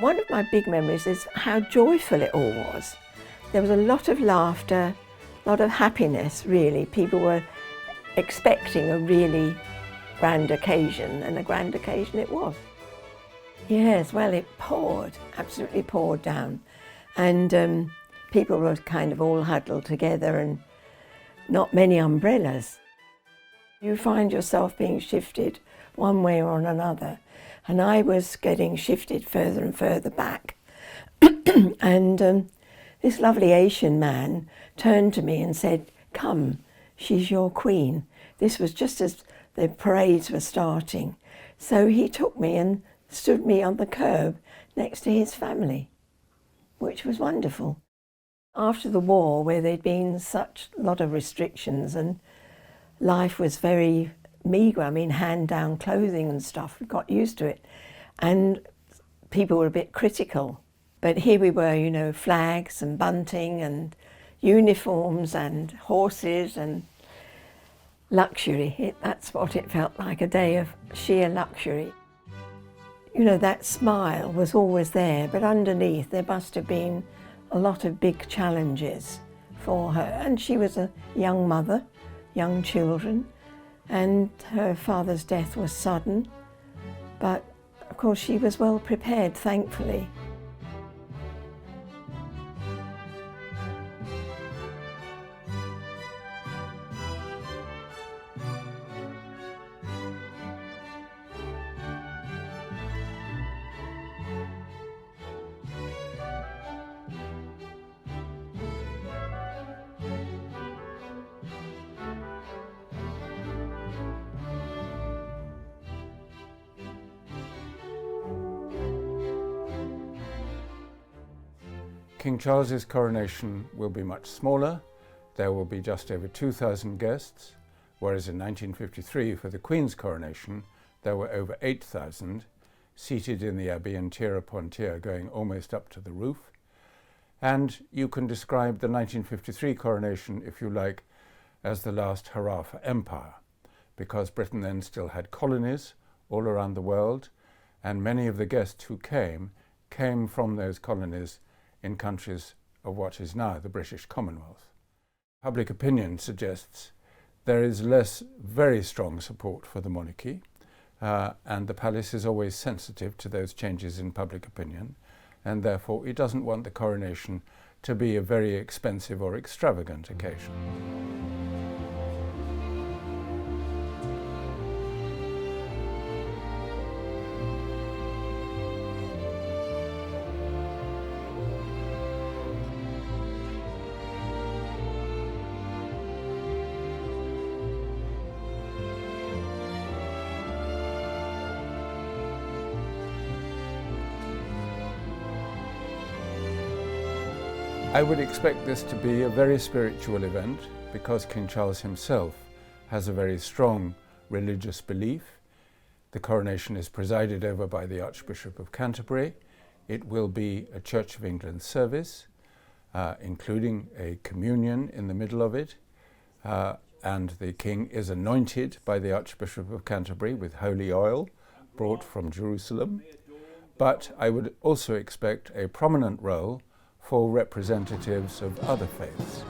One of my big memories is how joyful it all was. There was a lot of laughter, a lot of happiness really. People were expecting a really grand occasion, and a grand occasion it was. Yes, well, it poured, absolutely poured down. And people were kind of all huddled together and not many umbrellas. You find yourself being shifted one way or another. And I was getting shifted further and further back. And this lovely Asian man turned to me and said, "Come, she's your queen." This was just as the parades were starting. So he took me and stood me on the curb next to his family, which was wonderful. After the war, where there'd been such a lot of restrictions and life was very meagre, I mean, hand-down clothing and stuff, we got used to it. And people were a bit critical. But here we were, you know, flags and bunting and uniforms and horses and luxury. That's what it felt like, a day of sheer luxury. You know, that smile was always there, but underneath there must have been a lot of big challenges for her. And she was a young mother, young children, and her father's death was sudden. But of course she was well prepared, thankfully. King Charles's coronation will be much smaller. There will be just over 2,000 guests, whereas in 1953 for the Queen's coronation there were over 8,000 seated in the Abbey and tier upon tier going almost up to the roof. And you can describe the 1953 coronation, if you like, as the last hurrah for empire, because Britain then still had colonies all around the world, and many of the guests who came from those colonies in countries of what is now the British Commonwealth. Public opinion suggests there is less very strong support for the monarchy, and the palace is always sensitive to those changes in public opinion, and therefore it doesn't want the coronation to be a very expensive or extravagant occasion. I would expect this to be a very spiritual event because King Charles himself has a very strong religious belief. The coronation is presided over by the Archbishop of Canterbury. It will be a Church of England service, including a communion in the middle of it, and the King is anointed by the Archbishop of Canterbury with holy oil brought from Jerusalem. But I would also expect a prominent role for representatives of other faiths.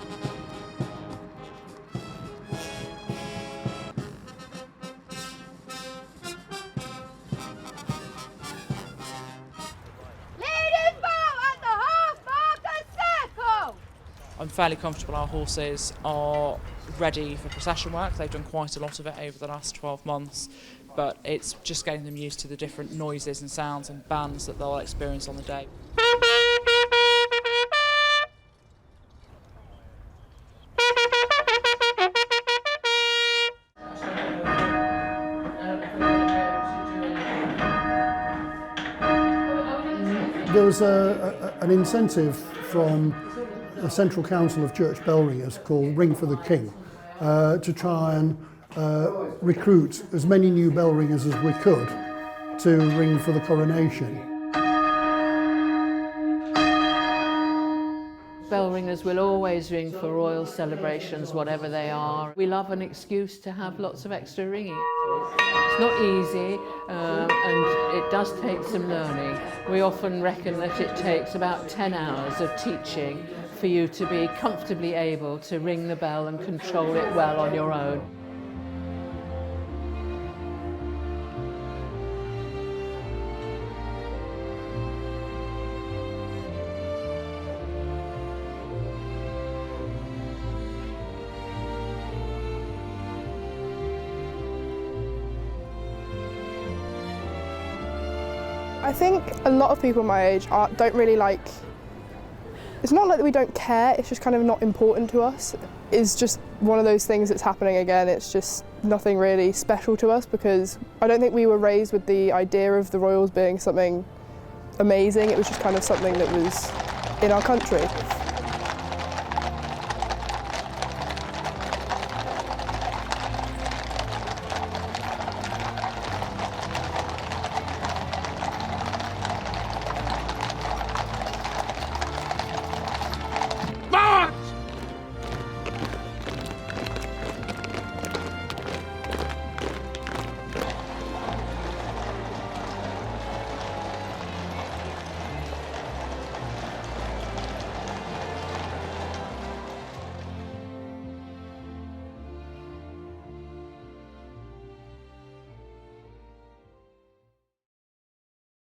I'm fairly comfortable our horses are ready for procession work. They've done quite a lot of it over the last 12 months, but it's just getting them used to the different noises and sounds and bands that they'll experience on the day. There was an incentive from the Central Council of Church Bell Ringers called Ring for the King to try and recruit as many new bell ringers as we could to ring for the coronation. bell ringers will always ring for royal celebrations, whatever they are. We love an excuse to have lots of extra ringing. It's not easy and it does take some learning. We often reckon that it takes about 10 hours of teaching for you to be comfortably able to ring the bell and control it well on your own. I think a lot of people my age don't really like, it's not like that we don't care, it's just kind of not important to us. It's just one of those things that's happening again. It's just nothing really special to us because I don't think we were raised with the idea of the royals being something amazing. It was just kind of something that was in our country.